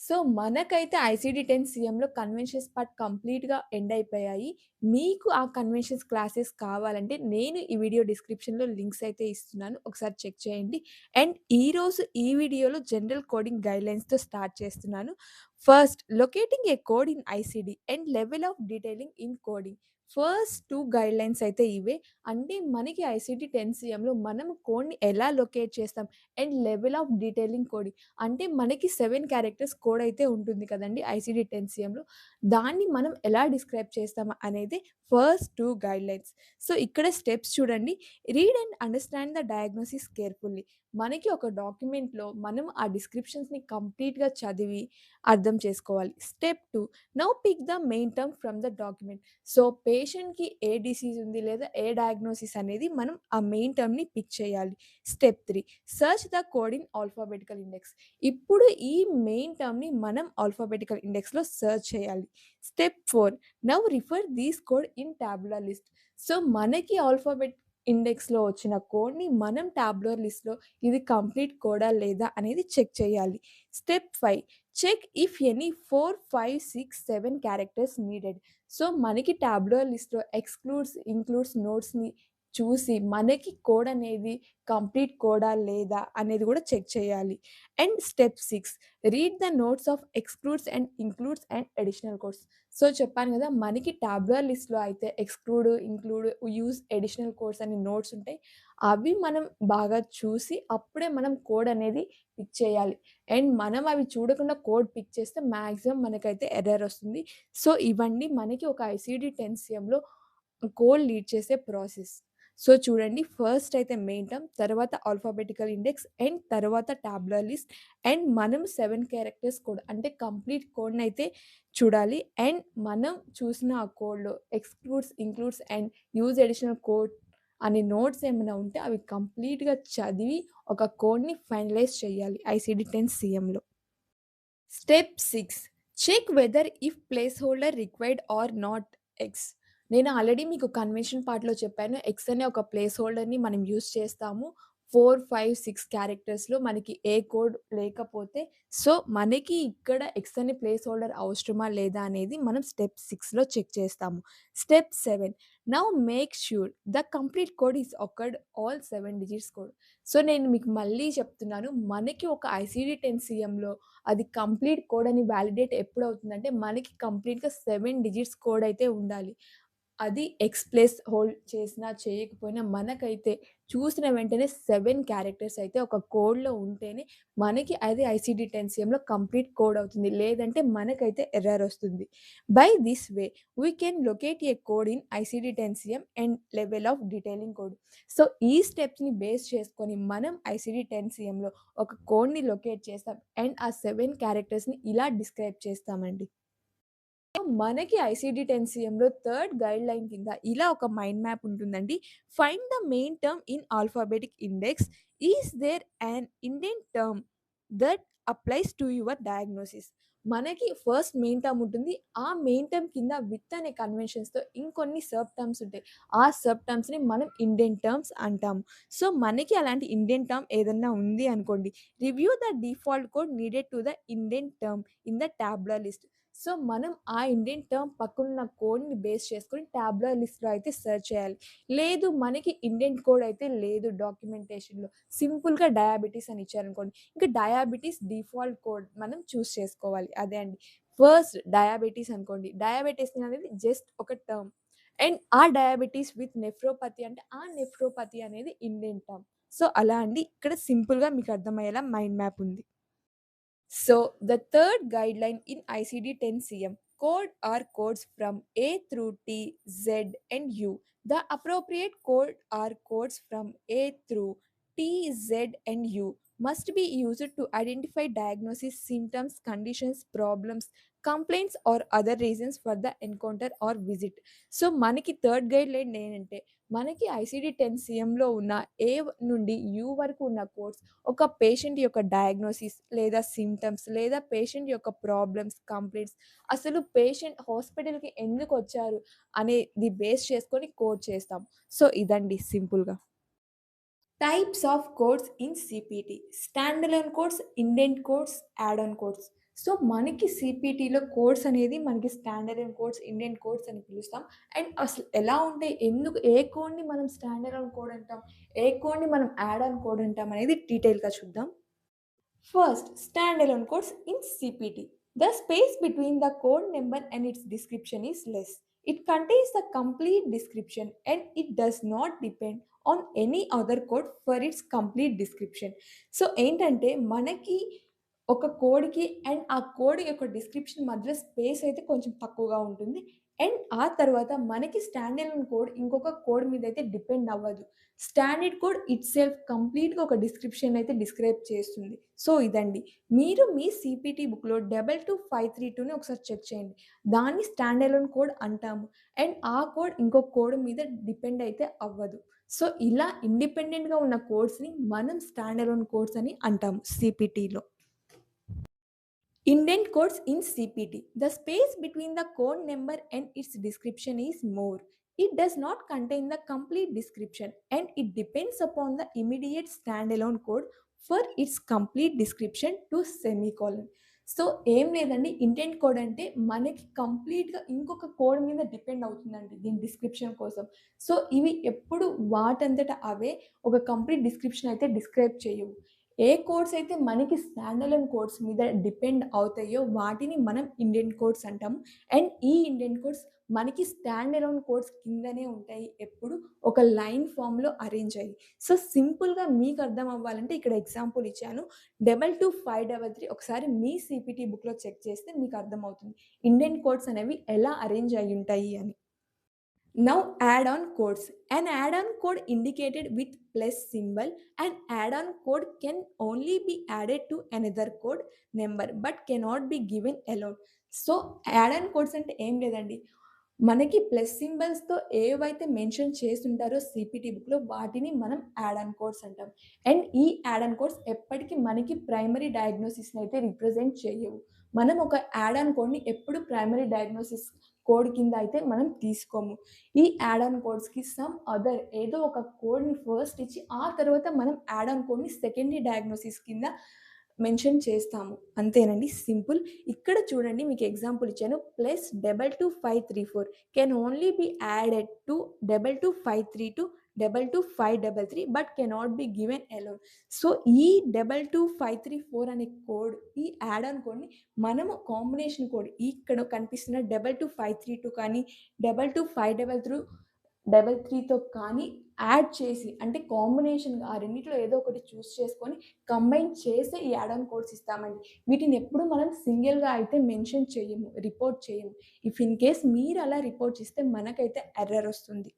So, మనకైతే ఐసీడీ-10 సీఎంలో conventions part కంప్లీట్‌గా end అయిపోయాయి. మీకు ఆ కన్వెన్షన్స్ క్లాసెస్ కావాలంటే నేను ఈ వీడియో డిస్క్రిప్షన్‌లో లింక్స్ అయితే ఇస్తున్నాను. ఒకసారి చెక్ చేయండి. అండ్ ఈరోజు ఈ వీడియోలో జనరల్ కోడింగ్ గైడ్‌లైన్స్‌తో స్టార్ట్ చేస్తున్నాను. First locating a code in ICD and level of detailing in coding. First 2 guidelines అయితే ఇవే. అంటే మనకి ఐసీడీ-10 సీఎంలో మనం కోడ్‌ని ఎలా లొకేట్ చేస్తాం and level of detailing coding. అంటే మనకి 7 క్యారెక్టర్స్ కోడ్ అయితే ఉంటుంది కదండీ! ఐసీడీ-10 సీఎంలో. దాన్ని మనం ఎలా డిస్క్రైబ్ చేస్తాం అనేది ఫస్ట్ 2 గైడ్‌లైన్స్. సో, ఇక్కడ స్టెప్స్ చూడండి. Read and understand the diagnosis carefully. మనకి ఒక డాక్యుమెంట్‌లో మనం ఆ డిస్క్రిప్షన్స్‌ని కంప్లీట్‌గా చదివి అర్థం చేసుకోవాలి. Step 2 now pick the main term from the document. So, పేషెంట్‌కి ఏ డిసీజ్ ఉంది లేదా ఏ డయాగ్నోసిస్ అనేది మనం ఆ మెయిన్ టర్మ్‌ని పిక్ చేయాలి. Step 3 search the code in alphabetical index. ఇప్పుడు ఈ మెయిన్ టర్మ్‌ని మనం ఆల్ఫాబెటికల్ ఇండెక్స్‌లో సెర్చ్ చేయాలి. Step 4 now refer these code in టాబులర్ list. So, మనకి ఆల్ఫాబెట్ ఇండెక్స్‌లో వచ్చిన కోడ్‌ని మనం టాబులర్ లిస్ట్‌లో ఇది కంప్లీట్ కోడా లేదా అనేది చెక్ చేయాలి. Step 5 check if any 4, 5, 6, 7 characters needed. So, మనకి టాబులర్ లిస్ట్‌లో ఎక్స్‌క్లూడ్స్, ఇంక్లూడ్స్ నోట్స్‌ని చూసి మనకి కోడ్ అనేది కంప్లీట్ కోడా లేదా అనేది గూడా చెక్ చేయాలి. And step 6 read the notes of excludes and includes and additional codes. So, చెప్పాను గదా! మనకి టాబులర్ లిస్ట్‌లో అయితే exclude, include, use additional codes అని నోట్స్ ఉంటాయి. అవి మనం బాగా చూసి అప్పుడే మనం కోడ్ అనేది పిక్ చేయాలి. అండ్ మనం అవి చూడకుండా కోడ్ పిక్ చేస్తే మాక్సిమం మనకైతే ఎర్రర్ ఒస్తుంది. సో, ఇవన్నీ మనకి ఒక ఐసీడీ-10 సీఎంలో కోడ్ లీడ్ చేసే ప్రాసెస్. సో, చూడండి ఫస్ట్ అయితే మెయిన్ టర్మ్, తర్వాత ఆల్ఫాబెటికల్ ఇండెక్స్ అండ్ తర్వాత టాబులర్ లిస్ట్ అండ్ మనం 7 క్యారెక్టర్స్ కోడ్ అంటే కంప్లీట్ కోడ్‌నయితే చూడాలి. అండ్ మనం చూసిన ఆ కోడ్‌లో excludes, includes and use additional code అనే నోట్స్ ఏమైనా ఉంటే అవి కంప్లీట్‌గా చదివి ఒక కోడ్‌ని ఫైనలైజ్ చేయాలి ఐసీడీ-10 సీఎంలో. Step 6 check whether if placeholder required or not X. నేను ఆల్రెడీ మీకు కన్వెన్షన్ పార్ట్‌లో చెప్పాను. ఎక్స్ అనే ఒక ప్లేస్ హోల్డర్‌ని మనం యూజ్ చేస్తాము. 4, 5, 6 క్యారెక్టర్స్‌లో మనకి ఏ కోడ్ లేకపోతే సో, మనకి ఇక్కడ ఎక్స్ అనే ప్లేస్ హోల్డర్ అవసరమా లేదా అనేది మనం స్టెప్ 6లో చెక్ చేస్తాము. Step 7 now make sure the complete code is occurred all 7 digits code. So, నేను మీకు మళ్ళీ చెప్తున్నాను. మనకి ఒక ఐసీడీ-10 సీఎంలో అది కంప్లీట్ కోడ్ అని వాలిడేట్ ఎప్పుడవుతుందంటే, మనకి కంప్లీట్‌గా 7 డిజిట్స్ కోడ్ అయితే ఉండాలి. అది ఎక్స్ ప్లేస్ హోల్డ్ చేసినా, చేయకపోయినా మనకైతే చూసిన వెంటనే 7 క్యారెక్టర్స్ అయితే ఒక కోడ్‌లో ఉంటేనే మనకి అది ఐసీడీ-10 సీఎంలో కంప్లీట్ కోడ్ అవుతుంది. లేదంటే మనకైతే ఎర్రర్ ఒస్తుంది. By this way we can locate a code in ICD ten CM and level of detailing code. So, ఈ స్టెప్స్‌ని బేస్ చేసుకొని మనం ఐసీడీ-10 సీఎంలో ఒక కోడ్‌ని లొకేట్ చేస్తాం. అండ్ ఆ 7 క్యారెక్టర్స్‌ని ఇలా డిస్క్రైబ్ చేస్తామండి. మనకి ఐసీడీ-10 సీఎంలో థర్డ్ గైడ్‌లైన్ కింద ఇలా ఒక మైండ్ మ్యాప్ ఉంటుందండి. Find the main term in alphabetic index. Is there an indent term that applies to your diagnosis. మనకి ఫస్ట్ మెయిన్ టర్మ్ ఉంటుంది. ఆ మెయిన్ టర్మ్ కింద విత్ అనే కన్వెన్షన్స్‌తో ఇంకొన్ని సబ్ టర్మ్స్ ఉంటాయి. ఆ సబ్ టర్మ్స్‌ని మనం ఇండెంట్ టర్మ్స్ అంటాము. సో, మనకి అలాంటి ఇండెంట్ టర్మ్ ఏదన్నా ఉంది అనుకోండి. Review the default code needed to the indent term in the tabular list. So, మనం ఆ ఇండియన్ టర్మ్ పక్కనున్న కోడ్‌ని బేస్ చేసుకొని టాబ్లర్ లిస్ట్‌లో అయితే సెర్చ్ చేయాలి. లేదు మనకి ఇండియన్ కోడ్ అయితే లేదు డాక్యుమెంటేషన్‌లో. సింపుల్‌గా డయాబెటిస్ అని ఇచ్చారనుకోండి. ఇంకా డయాబెటిస్ డిఫాల్ట్ కోడ్ మనం చూజ్ చేసుకోవాలి. అదే అండి. ఫస్ట్ డయాబెటిస్ అనుకోండి. డయాబెటిస్ అనేది జస్ట్ ఒక టర్మ్. అండ్ ఆ డయాబెటిస్ విత్ నెఫ్రోపతి అంటే ఆ నెఫ్రోపతి అనేది ఇండియన్ టర్మ్. సో, అలా అండి. ఇక్కడ సింపుల్‌గా మీకు అర్థమయ్యేలా మైండ్ మ్యాప్ ఉంది. So, the third guideline in ICD-10 CM code are codes from A through T, Z, and U. The appropriate code are codes from A through T, Z, and U must be used to identify diagnosis, symptoms, conditions, problems, complaints, or other reasons for the encounter or visit. So మనకి third guide line ఏంటంటే మనకి ICD ten సీఎంలో ఉన్న ఏ నుండి you వరకు ఉన్న codes ఒక patient యొక్క diagnosis లేదా సింప్టమ్స్ లేదా పేషెంట్ యొక్క ప్రాబ్లమ్స్, కంప్లెయింట్స్ అసలు పేషెంట్ హాస్పిటల్‌కి ఎందుకొచ్చారు అనేది బేస్ చేసుకొని కోడ్ చేస్తాం. సో, ఇదండి సింపుల్‌గా. Types of codes in CPT. Stand alone codes, indent codes, add on codes. So, మనకి సీపీటీలో కోడ్స్ అనేది మనకి స్టాండర్డ్ కోడ్స్, ఇండియన్ కోడ్స్ అని పిలుస్తాం. అండ్ అసలు ఎలా ఉంటాయి? ఎందుకు ఏ కోడ్‌ని మనం స్టాండర్డ్ కోడ్ అంటాం? ఏ కోడ్‌ని మనం యాడ్ ఆన్ కోడ్ అంటాం అనేది డీటెయిల్‌గా చూద్దాం. First, standalone codes in CPT. The space between the code number and its description is less. It contains the complete description and it does not depend on any other code for its complete description. So ఏంటంటే మనకి ఒక కోడ్‌కి and ఆ code యొక్క description మధ్యలో space అయితే కొంచెం తక్కువగా ఉంటుంది. అండ్ ఆ తర్వాత మనకి స్టాండర్డ్ కోడ్ ఇంకొక కోడ్ మీద అయితే డిపెండ్ అవ్వదు. స్టాండర్డ్ కోడ్ ఇట్‌సెల్ఫ్ కంప్లీట్‌గా ఒక డిస్క్రిప్షన్ అయితే డిస్క్రైబ్ చేస్తుంది. సో ఇదండి. మీరు మీ సీపీటీ బుక్‌లో 22532ని ఒకసారి చెక్ చేయండి. దాన్ని స్టాండ్ అలోన్ కోడ్ అంటాము. అండ్ ఆ కోడ్ ఇంకో కోడ్ మీద డిపెండ్ అయితే అవ్వదు. సో ఇలా ఇండిపెండెంట్‌గా ఉన్న కోడ్స్‌ని మనం స్టాండ్ అలోన్ కోడ్స్ అని అంటాము సీపీటీలో. Indent codes in CPT. The space between the code number and its description is more. It does not contain the complete description and it depends upon the immediate standalone code for its complete description to semicolon. So ఏం లేదండి intent code అంటే మనకి కంప్లీట్‌గా ఇంకొక code మీద depend అవుతుందండి దీని description కోసం. సో ఇవి ఎప్పుడు వాటంతట అవే ఒక కంప్లీట్ డిస్క్రిప్షన్ అయితే డిస్క్రైబ్ చేయవు. ఏ కోడ్స్ అయితే మనకి స్టాండర్డ్ కోడ్స్ మీద డిపెండ్ అవుతాయో వాటిని మనం ఇండియన్ కోడ్స్ అంటాము. అండ్ ఈ ఇండియన్ కోడ్స్ మనకి స్టాండ్ అలోన్ కోడ్స్ కిందనే ఉంటాయి. ఎప్పుడు ఒక లైన్ ఫార్మ్‌లో అరేంజ్ అయ్యి. సో, సింపుల్‌గా మీకు అర్థం అవ్వాలంటే ఇక్కడ ఎగ్జాంపుల్ ఇచ్చాను. 22533 ఒకసారి మీ సీపీటీ బుక్‌లో చెక్ చేస్తే మీకు అర్థమవుతుంది. ఇండియన్ కోడ్స్ అనేవి ఎలా అరేంజ్ అయ్యుంటాయి అని. Now add-on codes. An add-on code indicated with plus symbol. An add-on code can only be added to another code number but cannot be given alone. So add on codes అంటే ఏం లేదండి. మనకి plus సింబల్స్‌తో ఏవైతే mention చేసుంటారో CPT బుక్‌లో వాటిని మనం add on codes అంటాం. And ఈ యాడ్ ఆన్ కోడ్స్ ఎప్పటికి మనకి ప్రైమరీ డయాగ్నోసిస్‌ని అయితే రిప్రజెంట్ చేయవు. మనం ఒక యాడ్ ఆన్ కోడ్‌ని ఎప్పుడు ప్రైమరీ డయాగ్నోసిస్ కోడ్ కింద అయితే మనం తీసుకోము. ఈ యాడ్ ఆన్ కోడ్స్‌కి సమ్ అదర్ ఏదో ఒక కోడ్‌ని ఫస్ట్ ఇచ్చి, ఆ తర్వాత మనం యాడ్ ఆన్ కోడ్‌ని సెకండరీ డయాగ్నోసిస్ కింద మెన్షన్ చేస్తాము. అంతేనండి సింపుల్. ఇక్కడ చూడండి మీకు ఎగ్జాంపుల్ ఇచ్చాను. Plus 22534 can only be added to 22532 22533 but cannot be given alone. So, ఈ 22534 అనే కోడ్, ఈ యాడ్ ఆన్ కోడ్‌ని మనము కాంబినేషన్ కోడ్ ఇక్కడ కనిపిస్తున్న 22532 కానీ, 22533తో కానీ యాడ్ చేసి అంటే కాంబినేషన్‌గా ఆ రెండిట్లో ఏదో ఒకటి చూస్ చేసుకొని కంబైన్ చేసే ఈ యాడ్ ఆన్ కోడ్స్ ఇస్తామండి. వీటిని ఎప్పుడు మనం సింగిల్‌గా అయితే మెన్షన్ చేయము. రిపోర్ట్ చేయము. ఇఫ్ ఇన్ కేస్ మీరు అలా రిపోర్ట్ చేస్తే మనకైతే ఎర్రర్ ఒస్తుంది.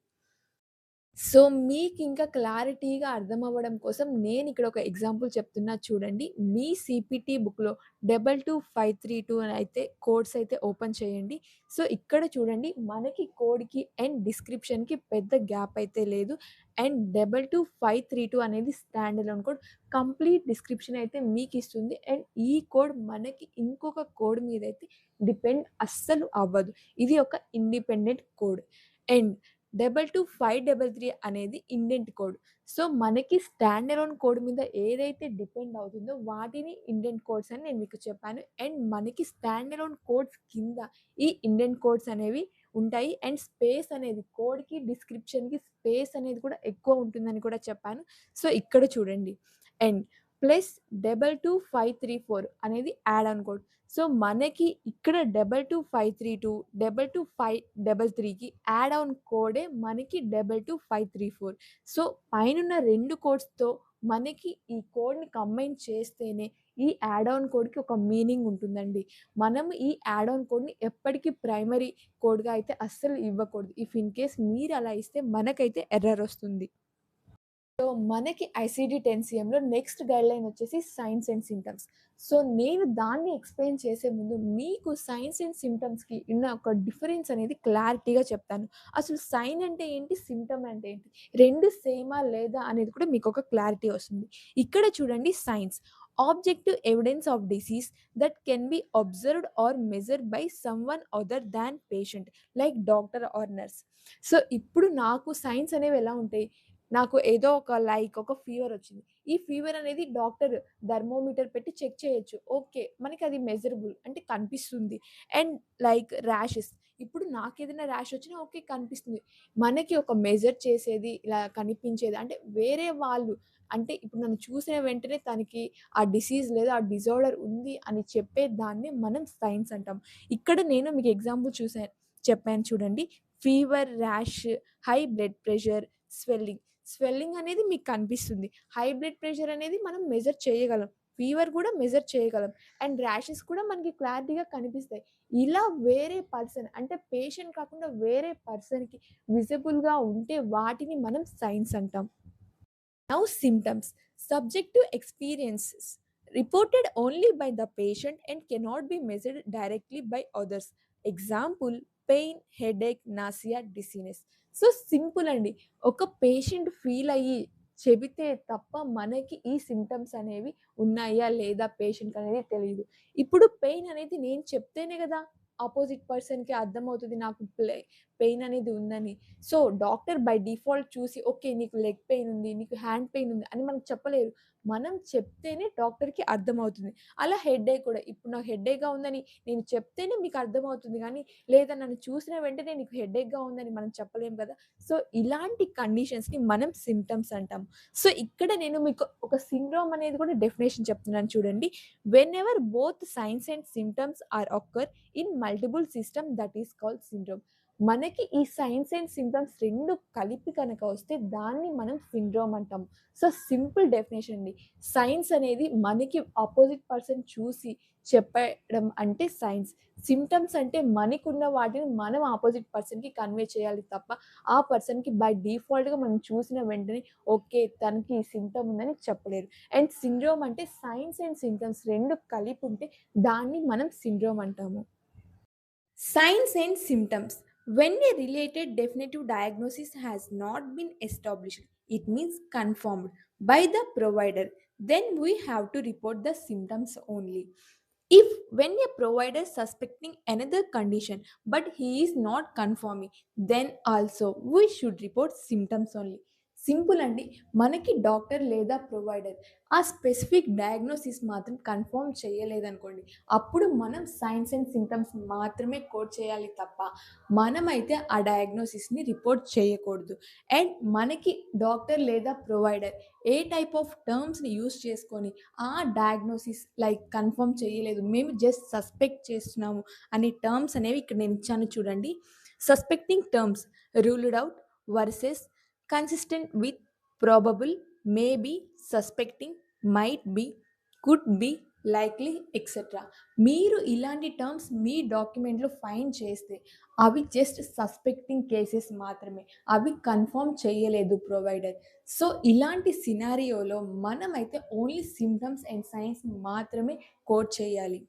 సో, మీకింకా క్లారిటీగా అర్థమవ్వడం కోసం నేనిక్కడ ఒక ఎగ్జాంపుల్ చెప్తున్నా చూడండి. మీ సీపీటీ బుక్‌లో 22532 అని అయితే కోడ్స్ అయితే ఓపెన్ చేయండి. సో, ఇక్కడ చూడండి మనకి కోడ్‌కి అండ్ డిస్క్రిప్షన్‌కి పెద్ద గ్యాప్ అయితే లేదు. అండ్ 22532 అనేది stand alone code. Complete description అయితే మీకిస్తుంది. అండ్ ఈ కోడ్ మనకి ఇంకొక కోడ్ మీదైతే డిపెండ్ అస్సలు అవ్వదు. ఇది ఒక ఇండిపెండెంట్ కోడ్. అండ్ 22533 అనేది ఇండెంట్ కోడ్. సో, మనకి స్టాండ్ అలోన్ కోడ్ మీద ఏదైతే డిపెండ్ అవుతుందో వాటిని ఇండెంట్ కోడ్స్ అని నేను మీకు చెప్పాను. అండ్ మనకి స్టాండ్ అలోన్ కోడ్స్ కింద ఈ ఇండెంట్ కోడ్స్ అనేవి ఉంటాయి. అండ్ స్పేస్ అనేది కోడ్‌కి, డిస్క్రిప్షన్‌కి స్పేస్ అనేది కూడా ఎక్కువ ఉంటుందని కూడా చెప్పాను. సో, ఇక్కడ చూడండి. అండ్ ప్లస్ 22534 అనేది యాడ్ ఆన్ కోడ్. సో, మనకి ఇక్కడ 22532, 22533కి యాడ్ ఆన్ కోడే మనకి 22534. సో, పైనున్న 2 కోడ్స్‌తో మనకి ఈ కోడ్‌ని కంబైన్ చేస్తేనే ఈ యాడ్ ఆన్ కోడ్‌కి ఒక మీనింగ్ ఉంటుందండి. మనం ఈ యాడ్ ఆన్ కోడ్‌ని ఎప్పటికి ప్రైమరీ కోడ్‌గా అయితే అస్సలు ఇవ్వకూడదు. ఇఫ్ ఇన్ కేస్ మీరు అలా ఇస్తే మనకైతే ఎర్రర్ ఒస్తుంది. సో, మనకి ఐసీడీ-10 సీఎంలో నెక్స్ట్ గైడ్‌లైన్ వచ్చేసి సైన్స్ అండ్ సింప్టమ్స్. సో, నేను దాన్ని ఎక్స్‌ప్లెయిన్ చేసే ముందు మీకు సైన్స్ అండ్ సింప్టమ్స్‌కి ఉన్న ఒక డిఫరెన్స్ అనేది క్లారిటీగా చెప్తాను. అసలు సైన్ అంటే ఏంటి? సింప్టమ్ అంటే ఏంటి? 2 సేమా లేదా అనేది కూడా మీకొక క్లారిటీ వస్తుంది. ఇక్కడ చూడండి signs. Objective evidence of disease that can be observed or measured by someone other than patient like doctor or nurse. So, ఇప్పుడు నాకు సైన్స్ అనేవి ఎలా ఉంటాయి? నాకు ఏదో ఒక ఫీవర్ వచ్చింది. ఈ ఫీవర్ అనేది డాక్టర్ థర్మోమీటర్ పెట్టి చెక్ చేయొచ్చు. ఓకే. మనకది మెజరబుల్ అంటే కనిపిస్తుంది. And rashes. ఇప్పుడు నాకేదైనా ర్యాష్ వచ్చినా ఓకే కనిపిస్తుంది. మనకి ఒక మెజర్ చేసేది, ఇలా కనిపించేది అంటే వేరే వాళ్ళు అంటే ఇప్పుడు నన్ను చూసిన వెంటనే తనకి ఆ డిసీజ్ లేదా ఆ డిజార్డర్ ఉంది అని చెప్పే దాన్నే మనం సైన్స్ అంటాం. ఇక్కడ నేను మీకు ఎగ్జాంపుల్ చెప్పాను చూడండి. Fever, rash, high blood pressure, swelling. Swelling అనేది మీకు కనిపిస్తుంది. హై బ్లడ్ ప్రెషర్ అనేది మనం మెజర్ చేయగలం. ఫీవర్ కూడా మెజర్ చేయగలం. అండ్ ర్యాషెస్ కూడా మనకి క్లారిటీగా కనిపిస్తాయి. ఇలా వేరే పర్సన్ అంటే పేషెంట్ కాకుండా వేరే పర్సన్‌కి విజిబుల్‌గా ఉంటే వాటిని మనం సైన్స్ అంటాం. Now, symptoms subject to experiences reported only by the patient and cannot be measured directly by others. Example pain, headache, nausea, dizziness. So, simple అండి. ఒక పేషెంట్ ఫీల్ అయ్యి చెబితే తప్ప మనకి ఈ సింప్టమ్స్ అనేవి ఉన్నాయా లేదా పేషెంట్‌కనేది తెలీదు. ఇప్పుడు పెయిన్ అనేది నేను చెప్తేనే గదా! అపోజిట్ పర్సన్‌కి అర్థమవుతది నాకు పెయిన్ అనేది ఉందని. సో, డాక్టర్ బై డిఫాల్ట్ చూసి ఓకే. నీకు లెగ్ పెయిన్ ఉంది, నీకు హ్యాండ్ పెయిన్ ఉంది అని మనకు చెప్పలేరు. మనం చెప్తేనే డాక్టర్‌కి అర్థమవుతుంది. అలా హెడ్‌ఏక్ కూడా ఇప్పుడు నాకు హెడ్‌ఏక్‌గా ఉందని నేను చెప్తేనే మీకు అర్థమవుతుంది గానీ, లేదా నన్ను చూసిన వెంటనే నీకు హెడ్‌ఏక్‌గా ఉందని మనం చెప్పలేం కదా! సో, ఇలాంటి కండిషన్స్‌ని మనం సింప్టమ్స్ అంటాం. సో, ఇక్కడ నేను మీకు ఒక సిండ్రోమ్ అనేది కూడా డెఫినిషన్ చెప్తున్నాను చూడండి. Whenever both signs and symptoms are occur in multiple system that is called syndrome. మనకి ఈ సైన్స్ అండ్ సింప్టమ్స్ 2 కలిపి కనుక వస్తే దాన్ని మనం సిండ్రోమ్ అంటాం. సో, సింపుల్ డెఫినిషన్ అండి. సైన్స్ అనేది మనకి అపోజిట్ పర్సన్ చూసి చెప్పడం అంటే సైన్స్. సింప్టమ్స్ అంటే మనకున్న వాటిని మనం అపోజిట్ పర్సన్‌కి కన్వే చేయాలి తప్ప, ఆ పర్సన్‌కి బై డిఫాల్ట్‌గా మనం చూసిన వెంటనే ఓకే. తనకి ఈ సింప్టమ్ ఉందని చెప్పలేరు. అండ్ సిండ్రోమ్ అంటే సైన్స్ అండ్ సింప్టమ్స్ 2 కలిపి ఉంటే దాన్ని మనం సిండ్రోమ్ అంటాము. Signs and symptoms. When a related definitive diagnosis has not been established, it means confirmed by the provider, then we have to report the symptoms only. If when a provider suspecting another condition but he is not confirming, then also we should report symptoms only. Simple అండి. మనకి doctor లేదా provider ఆ specific diagnosis మాత్రం confirm చేయలేదనుకోండి. అప్పుడు మనం signs and symptoms మాత్రమే coat చేయాలి తప్ప, మనమైతే ఆ డయాగ్నోసిస్‌ని రిపోర్ట్ చేయకూడదు. అండ్ మనకి డాక్టర్ లేదా ప్రొవైడర్ ఏ టైప్ ఆఫ్ టర్మ్స్‌ని యూజ్ చేసుకొని ఆ డయాగ్నోసిస్ కన్ఫర్మ్ చేయలేదు. మేము జస్ట్ సస్పెక్ట్ చేస్తున్నాము అనే టర్మ్స్ అనేవి ఇక్కడ నేను ఇచ్చాను చూడండి. Suspecting terms ruled out versus consistent with, probable, maybe, suspecting, might be, could be, likely etcetera. మీరు ఇలాంటి టర్మ్స్ మీ డాక్యుమెంట్‌లో ఫైండ్ చేస్తే అవి జస్ట్ సస్పెక్టింగ్ కేసెస్ మాత్రమే. అవి కన్ఫర్మ్ చేయలేదు ప్రొవైడర్. సో, ఇలాంటి సినారియోలో మనమైతే ఓన్లీ సింప్టమ్స్ అండ్ సైన్స్ మాత్రమే కోట్ చేయాలి.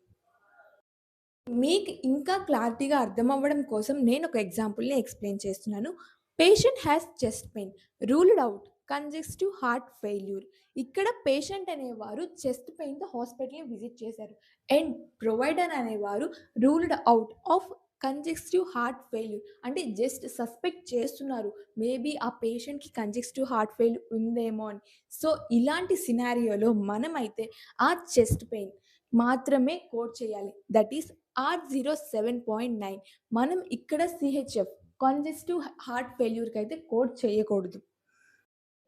మీకు ఇంకా క్లారిటీగా అర్థమవ్వడం కోసం నేనొక ఎగ్జాంపుల్‌ని ఎక్స్‌ప్లెయిన్ చేస్తున్నాను. Patient has chest pain. Ruled out congestive heart failure. ఇక్కడ పేషెంట్ అనేవారు చెస్ట్ పెయిన్‌తో హాస్పిటల్‌ని విజిట్ చేశారు. అండ్ ప్రొవైడర్ అనేవారు ruled out of congestive heart failure. అంటే జస్ట్ సస్పెక్ట్ చేస్తున్నారు. మేబీ ఆ పేషెంట్‌కి కంజెస్టివ్ హార్ట్ ఫెయిల్యూర్ ఉందేమో అని. సో, ఇలాంటి సినారియోలో మనమైతే ఆ చెస్ట్ పెయిన్ మాత్రమే కోట్ చేయాలి. That is R07.9. మనం ఇక్కడ సీహెచ్ఎఫ్ కాంజెస్టివ్ హార్ట్ ఫెయిల్యూర్‌కైతే కోడ్ చేయకూడదు.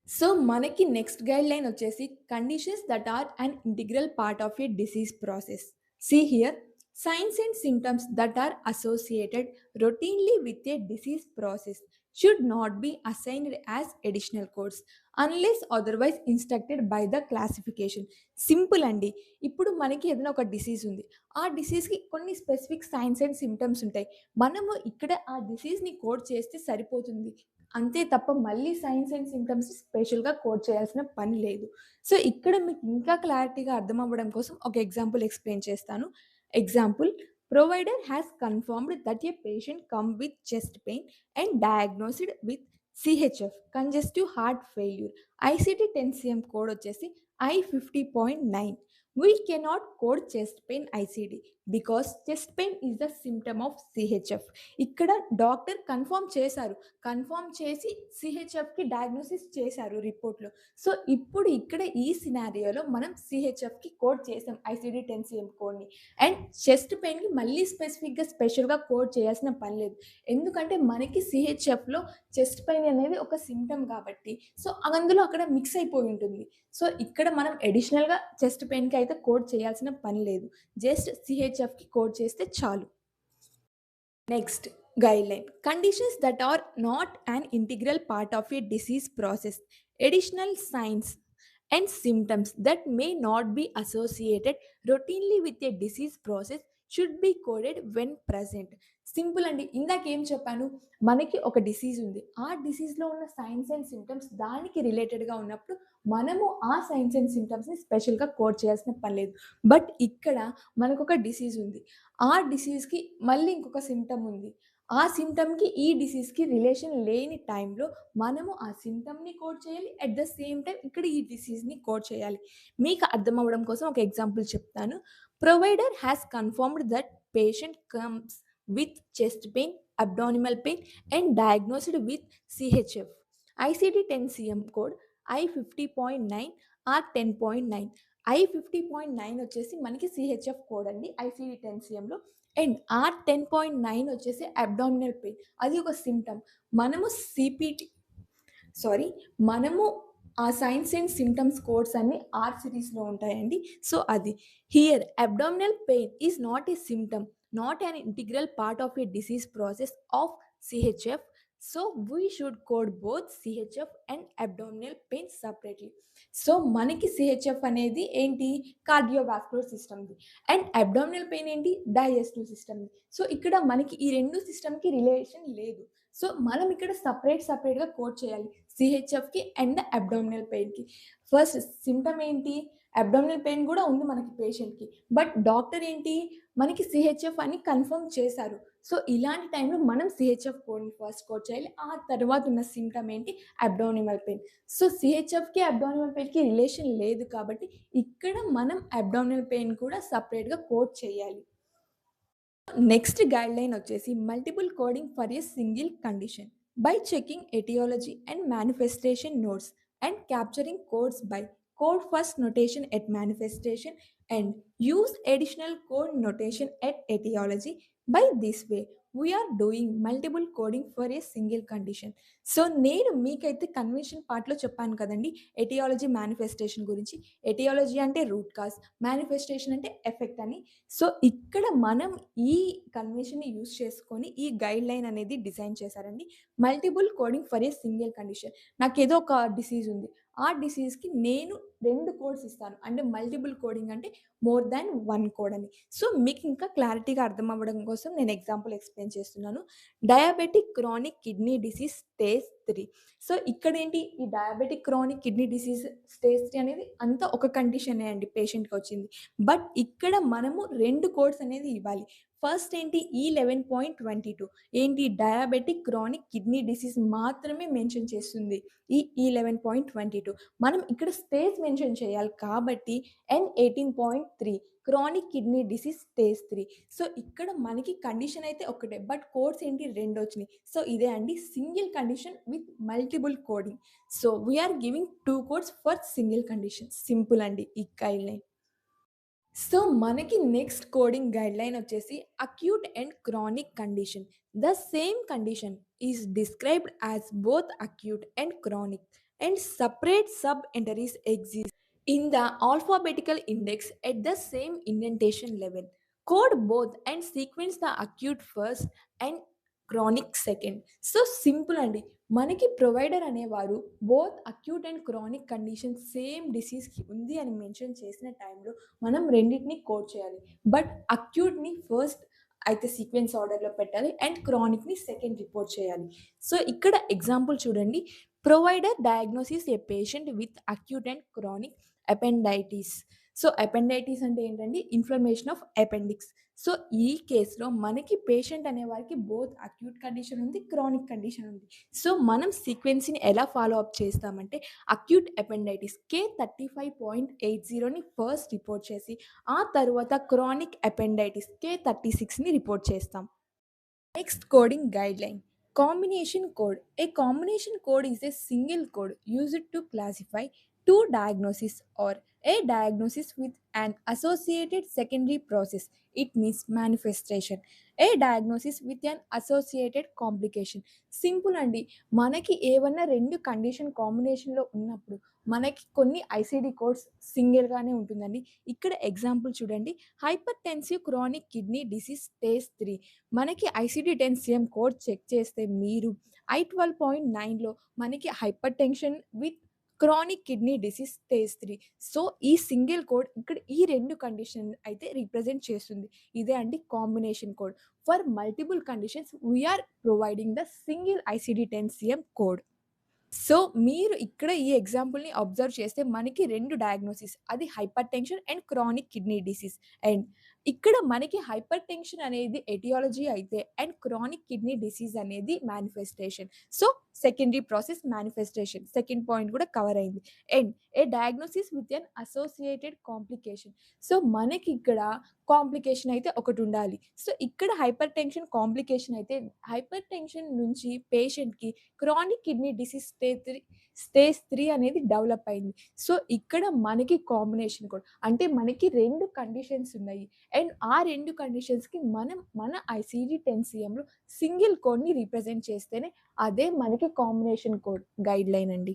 సో, మనకి నెక్స్ట్ గైడ్‌లైన్ వచ్చేసి conditions that are an integral part of a disease process. See here signs and symptoms that are associated routinely with a disease process should not be assigned as additional codes unless otherwise instructed by the classification. Simple అండి. ఇప్పుడు మనకి ఏదైనా ఒక disease ఉంది. ఆ డిసీజ్‌కి కొన్ని specific science and symptoms ఉంటాయి. మనము ఇక్కడ ఆ డిసీజ్‌ని కోడ్ చేస్తే సరిపోతుంది. అంతే తప్ప మళ్ళీ సైన్స్ అండ్ సింప్టమ్స్ స్పెషల్‌గా కోడ్ చేయాల్సిన పని లేదు. సో, ఇక్కడ మీకు ఇంకా క్లారిటీగా అర్థమవ్వడం కోసం ఒక ఎగ్జాంపుల్ ఎక్స్‌ప్లెయిన్ చేస్తాను. Example provider has confirmed that a patient come with chest pain and diagnosed with CHF congestive heart failure. ICD 10 code వచ్చేసి I50.9. We cannot code chest pain ICD. Because chest pain is the symptom of CHF. ఇక్కడ doctor confirm చేశారు. Confirm చేసి సిహెచ్ఎఫ్‌కి diagnosis చేశారు రిపోర్ట్‌లో. So, ఇప్పుడు ఇక్కడ ఈ సినారియోలో మనం సిహెచ్ఎఫ్‌కి కోడ్ చేసాం ఐసీడీ-10 కోడ్‌ని. అండ్ చెస్ట్ పెయిన్‌కి మళ్ళీ స్పెషల్‌గా కోడ్ చేయాల్సిన పని లేదు. ఎందుకంటే మనకి సిహెచ్ఎఫ్‌లో చెస్ట్ పెయిన్ అనేది ఒక సిమ్టమ్ కాబట్టి. సో, అందులో అక్కడ మిక్స్ అయిపోయి ఉంటుంది. సో, ఇక్కడ మనం అడిషనల్‌గా చెస్ట్ పెయిన్‌కి అయితే కోడ్ చేయాల్సిన పని లేదు. జస్ట్ సిహెచ్ఎఫ్‌కి కోడ్ చేస్తే చాలు. Next guideline. Conditions that are not an integral part of a disease process. Additional signs and symptoms that may not be associated routinely with a disease process should be coded when present. Simple అండి. ఇందాకేం చెప్పాను? మనకి ఒక disease ఉంది. ఆ డిసీజ్‌లో ఉన్న science and symptoms దానికి రిలేటెడ్‌గా ఉన్నప్పుడు మనము ఆ సైన్స్ అండ్ సింప్టమ్స్‌ని స్పెషల్‌గా కోడ్ చేయాల్సిన పని లేదు. బట్ ఇక్కడ మనకొక డిసీజ్ ఉంది. ఆ డిసీజ్‌కి మళ్ళీ ఇంకొక సింప్టమ్ ఉంది. ఆ సింప్టమ్‌కి ఈ డిసీజ్‌కి రిలేషన్ లేని టైంలో మనము ఆ సింప్టమ్‌ని కోడ్ చేయాలి. అట్ ద సేమ్ టైమ్ ఇక్కడ ఈ డిసీజ్‌ని కోడ్ చేయాలి. మీకు అర్థం అవ్వడం కోసం ఒక ఎగ్జాంపుల్ చెప్తాను. Provider has confirmed that patient comes with chest pain, abdominal pain and diagnosed with CHF. ICD ten code I50.9 or 10.9. I50.9 వచ్చేసి మనకి సిహెచ్ఎఫ్ కోడ్ అండి ఐసీడీ-10 అండ్ R10.9 వచ్చేసి అబ్డామినల్ పెయిన్. అది ఒక సింప్టమ్. మనము సిపిటి సారీ మనము ఆ సైన్స్ అండ్ సింప్టమ్స్ కోడ్స్ అన్నీ ఆర్ సిరీస్‌లో ఉంటాయండి. సో, అది. Here abdominal pain is not a symptom, not an integral part of a disease process of CHF. So, we should code both CHF and abdominal pain separately. So, మనకి CHF అనేది ఏంటి? Cardiovascular సిస్టమ్‌ది. And abdominal pain ఏంటి? Digestive సిస్టమ్‌ది. So, ఇక్కడ మనకి ఈ 2 సిస్టమ్‌కి relation లేదు. So, మనం ఇక్కడ సెపరేట్‌గా కోడ్ చేయాలి. సిహెచ్ఎఫ్‌కి అండ్ అబ్డామినల్ పెయిన్‌కి. ఫస్ట్ సింప్టమ్ ఏంటి? అబ్డామినల్ పెయిన్ గూడా ఉంది మనకి పేషెంట్‌కి. బట్ డాక్టర్ ఏంటి? మనకి సిహెచ్ఎఫ్ అని కన్ఫర్మ్ చేశారు. సో, ఇలాంటి టైంలో మనం సిహెచ్ఎఫ్ కోడ్‌ని ఫస్ట్ కోడ్ చేయాలి. ఆ తర్వాత ఉన్న సింప్టమ్ ఏంటి? Abdominal pain. సో, సిహెచ్ఎఫ్‌కి, అబ్డామినల్ పెయిన్‌కి రిలేషన్ లేదు కాబట్టి ఇక్కడ మనం అబ్డామినల్ పెయిన్ కూడా సెపరేట్‌గా కోడ్ చేయాలి. నెక్స్ట్ గైడ్‌లైన్ వచ్చేసి multiple coding for a single condition. By checking etiology and manifestation notes and capturing codes by code first notation at manifestation and use additional code notation at etiology. By this way we are doing multiple coding for a single condition. So, నేను మీకైతే convention పార్ట్‌లో చెప్పాను కదండీ! Etiology, manifestation గురించి. Etiology అంటే root cause, manifestation అంటే effect అని. సో, ఇక్కడ మనం ఈ కన్వెన్షన్‌ని యూజ్ చేసుకొని ఈ గైడ్‌లైన్ అనేది డిజైన్ చేశారండి. Multiple coding for a single condition. నాకేదో ఒక డిసీజ్ ఉంది. ఆ డిసీజ్‌కి నేను 2 కోడ్స్ ఇస్తాను. అంటే మల్టిపుల్ కోడింగ్ అంటే మోర్ థాన్ 1 కోడ్ అని. సో, మీకు ఇంకా క్లారిటీగా అర్థం అవ్వడం కోసం నేను ఎగ్జాంపుల్ ఎక్స్‌ప్లెయిన్ చేస్తున్నాను. Diabetic chronic kidney disease stage 3. So, ఇక్కడేంటి ఈ diabetic chronic kidney disease stage 3 అనేది అంతా ఒక కండిషనే అండి పేషెంట్‌కొచ్చింది. బట్ ఇక్కడ మనము 2 కోడ్స్ అనేది ఇవ్వాలి. ఫస్ట్ ఏంటి E11.22 ఏంటి డయాబెటిక్ క్రానిక్ కిడ్నీ డిసీజ్ మాత్రమే మెన్షన్ చేస్తుంది. ఈ E11.22 మనం ఇక్కడ స్టేజ్ మెన్షన్ చేయాలి కాబట్టి N18.3 chronic kidney disease stage 3. So, ఇక్కడ మనకి కండిషన్ అయితే ఒకటే. బట్ కోడ్స్ ఏంటి 2 వచ్చినాయి. సో, ఇదే అండి single condition with multiple coding. So, we are giving 2 codes for single condition. Simple అండి ఈ గైడ్‌లైన్. సో, మనకి నెక్స్ట్ కోడింగ్ గైడ్‌లైన్ వచ్చేసి acute and chronic condition. The same condition is described as both acute and chronic and separate sub-entries exist in the alphabetical index at the same indentation level. Code both and sequence the acute first and chronic second. So, simple అండి. మనకి provider అనేవారు both acute and chronic condition same డిసీజ్‌కి ఉంది అని mention చేసిన టైంలో మనం రెండిటిని కోడ్ చేయాలి. బట్ అక్యూట్‌ని ఫస్ట్ అయితే సీక్వెన్స్ ఆర్డర్‌లో పెట్టాలి. అండ్ క్రానిక్‌ని సెకండ్ రిపోర్ట్ చేయాలి. సో, ఇక్కడ ఎగ్జాంపుల్ చూడండి. Provider diagnosis a patient with acute and chronic appendicitis. So, appendicitis అంటే ఏంటండి? Inflammation of appendix. సో, ఈ కేస్‌లో మనకి పేషెంట్ అనే వారికి బోత్ అక్యూట్ కండిషన్ ఉంది, క్రానిక్ కండిషన్ ఉంది. సో, మనం సీక్వెన్స్‌ని ఎలా ఫాలో అప్ చేస్తామంటే అక్యూట్ అపెండైటిస్ K35.80ని ఫస్ట్ రిపోర్ట్ చేసి, ఆ తరువాత క్రానిక్ అపెండైటిస్ K36ని రిపోర్ట్ చేస్తాం. Next coding guideline. Combination code. A combination code is a single code used to classify two diagnoses or a diagnosis with an associated secondary process. It means manifestation. A diagnosis with an associated complication. Simple అండి. మనకి ఏవన్నా 2 condition కాంబినేషన్‌లో ఉన్నప్పుడు మనకి కొన్ని ICD codes సింగిల్‌గానే ఉంటుందండి. ఇక్కడ example చూడండి. Hypertensive chronic kidney disease stage 3 మనకి ఐసీడీ-10 సీఎం కోడ్ చెక్ చేస్తే మీరు I12.9లో మనకి hypertension with chronic kidney disease stage 3. So, ఈ సింగిల్ కోడ్ ఇక్కడ ఈ 2 కండిషన్ అయితే రిప్రజెంట్ చేస్తుంది. ఇదే అండి combination code. For multiple conditions we are providing the single ICD ten CM code. So, మీరు ఇక్కడ ఈ ఎగ్జాంపుల్‌ని అబ్జర్వ్ చేస్తే మనకి 2 డయాగ్నోసిస్ అది hypertension and chronic kidney disease. And ఇక్కడ మనకి హైపర్ టెన్షన్ అనేది ఎటియాలజీ అయితే అండ్ క్రానిక్ కిడ్నీ డిసీజ్ అనేది manifestation. So, secondary process manifestation. Second point కూడా కవర్ అయింది. And a diagnosis with an associated complication. So, మనకిక్కడ complication అయితే ఒకటుండాలి. సో, ఇక్కడ హైపర్ టెన్షన్ కాంప్లికేషన్ అయితే హైపర్ టెన్షన్ నుంచి పేషెంట్‌కి క్రానిక్ కిడ్నీ డిసీజ్ స్టేజ్ 3 అనేది డెవలప్ అయింది. సో, ఇక్కడ మనకి కాంబినేషన్ కోడ్ అంటే మనకి 2 కండిషన్స్ ఉన్నాయి. అండ్ ఆ 2 కండిషన్స్‌కి మనం మన ఐసీడీ-10 సీఎంలో సింగిల్ కోడ్‌ని రిప్రజెంట్ చేస్తేనే అదే మనకి కాంబినేషన్ కోడ్ గైడ్‌లైన్ అండి.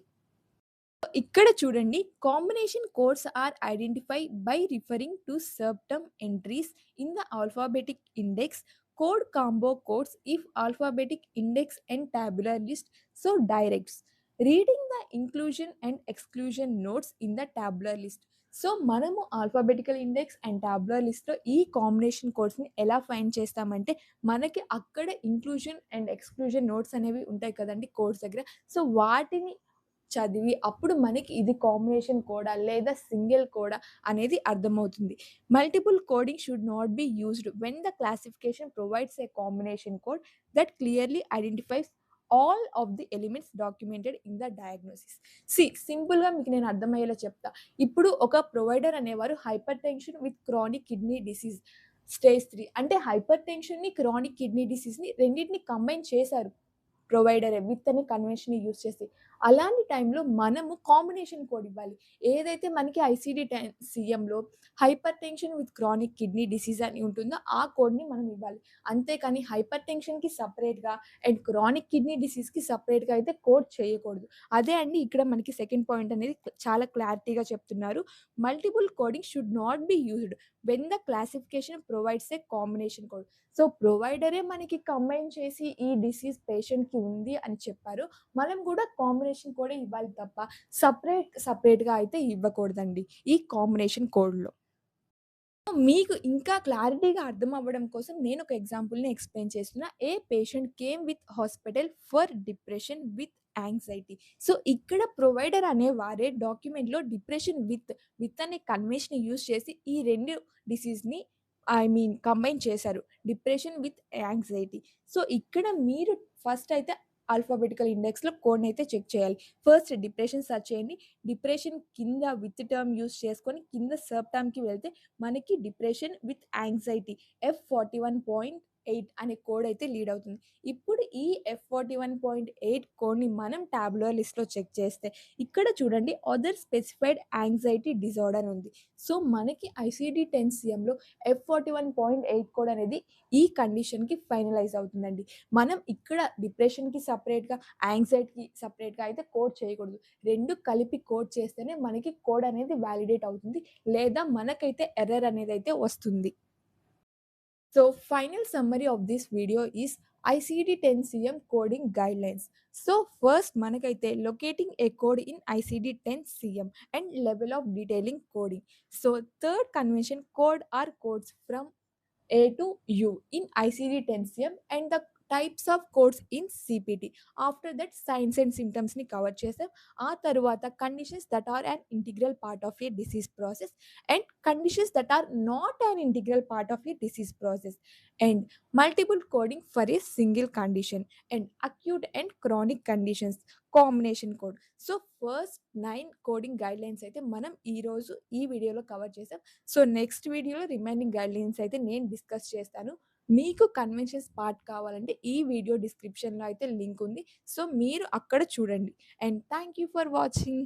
ఇక్కడ చూడండి combination codes are identify by referring to subterm entries in the alphabetic index code combo codes if alphabetic index and tabular list so directs reading the inclusion and exclusion notes in the tabular list. So మనము alphabetical index and tabular లిస్ట్‌లో ఈ combination కోడ్స్‌ని ఎలా find చేస్తామంటే మనకి అక్కడ inclusion and exclusion notes అనేవి ఉంటాయి కదండీ కోడ్స్ దగ్గర. సో వాటిని చదివి అప్పుడు మనకి ఇది కాంబినేషన్ కోడా లేదా సింగిల్ కోడా అనేది అర్థమవుతుంది. Multiple coding should not be used when the classification provides a combination code that clearly identifies all of the elements documented in the diagnosis. సింపుల్‌గా మీకు నేను అర్థమయ్యేలా చెప్తా. ఇప్పుడు ఒక ప్రొవైడర్ అనేవారు hyper tension with chronic kidney disease stage 3 అంటే hyper టెన్షన్‌ని, chronic kidney డిసీజ్‌ని రెండిటిని కంబైన్ చేశారు. ప్రొవైడరే విత్ అనే కన్వెన్షన్‌ని యూజ్ చేసి. అలాంటి టైంలో మనము కాంబినేషన్ కోడ్ ఇవ్వాలి. ఏదైతే మనకి ఐసీడీ-10 సీఎంలో hypertension with chronic kidney disease అని ఉంటుందో ఆ కోడ్‌ని మనం ఇవ్వాలి. అంతేకాని హైపర్ టెన్షన్‌కి సెపరేట్‌గా అండ్ క్రానిక్ కిడ్నీ డిసీజ్‌కి సెపరేట్‌గా అయితే కోడ్ చేయకూడదు. అదే అండి ఇక్కడ మనకి సెకండ్ పాయింట్ అనేది చాలా క్లారిటీగా చెప్తున్నారు. Multiple coding should not be used when the classification provides a combination code. So, ప్రొవైడరే మనకి కంబైన్ చేసి ఈ డిసీజ్ పేషెంట్‌కి ఉంది అని చెప్పారు. మనం గూడా కాంబినేషన్ కోడే ఇవ్వాలి తప్ప సెపరేట్‌గా అయితే ఇవ్వకూడదండి ఈ కాంబినేషన్ కోడ్‌లో. మీకు ఇంకా క్లారిటీగా అర్థం అవ్వడం కోసం నేను ఒక ఎగ్జాంపుల్‌ని ఎక్స్‌ప్లెయిన్ చేస్తున్నా. A patient came with hospital for depression with anxiety. So, ఇక్కడ ప్రొవైడర్ అనేవారే డాక్యుమెంట్‌లో డిప్రెషన్ విత్ అనే కన్వెన్షన్‌ని యూజ్ చేసి ఈ 2 డిసీజ్‌ని కంబైన్ చేశారు. Depression with anxiety. సో, ఇక్కడ మీరు ఫస్ట్ అయితే ఆల్ఫాబెటికల్ ఇండెక్స్‌లో కోడ్‌నైతే చెక్ చేయాలి. ఫస్ట్ డిప్రెషన్ సెర్చ్ చేయండి. డిప్రెషన్ కింద విత్ టర్మ్ యూజ్ చేసుకొని కింద సబ్ టర్మ్‌కి వెళ్తే మనకి డిప్రెషన్ విత్ యాంగ్జైటీ F41.8 అనే కోడ్ అయితే లీడ్ అవుతుంది. ఇప్పుడు ఈ F41.8 కోడ్‌ని మనం టాబులర్ లిస్ట్‌లో చెక్ చేస్తే ఇక్కడ చూడండి అదర్ స్పెసిఫైడ్ యాంగ్జైటీ డిజార్డర్ ఉంది. సో, మనకి ఐసీడీ-10 సీఎంలో F41.8 కోడ్ అనేది ఈ కండిషన్‌కి ఫైనలైజ్ అవుతుందండి. మనం ఇక్కడ డిప్రెషన్‌కి సెపరేట్‌గా, యాంగ్జైటీకి సెపరేట్‌గా అయితే కోడ్ చేయకూడదు. 2 కలిపి కోడ్ చేస్తేనే మనకి కోడ్ అనేది వాలిడేట్ అవుతుంది. లేదా మనకైతే ఎర్రర్ అనేదైతే వస్తుంది. So, final summary of this video is ICD-10 CM coding guidelines. So, first మనకైతే locating a code in ICD-10 CM and level of detailing coding. So, third convention code are codes from A to U in ICD-10 CM and the types of codes in CPT. After that signs and సిమ్టమ్స్‌ని cover చేసాం. ఆ తరువాత conditions that are an integral part of a disease process and conditions that are not an integral part of a disease process and multiple coding for a single condition and acute and chronic conditions combination code. So, first 9 coding guidelines అయితే మనం ఈరోజు ఈ వీడియోలో cover చేసాం. So, next వీడియోలో remaining guidelines అయితే నేను discuss చేస్తాను. మీకు కన్వెన్షన్స్ పార్ట్ కావాలంటే ఈ వీడియో డిస్క్రిప్షన్‌లో అయితే లింక్ ఉంది. సో, మీరు అక్కడ చూడండి. And thank you for watching.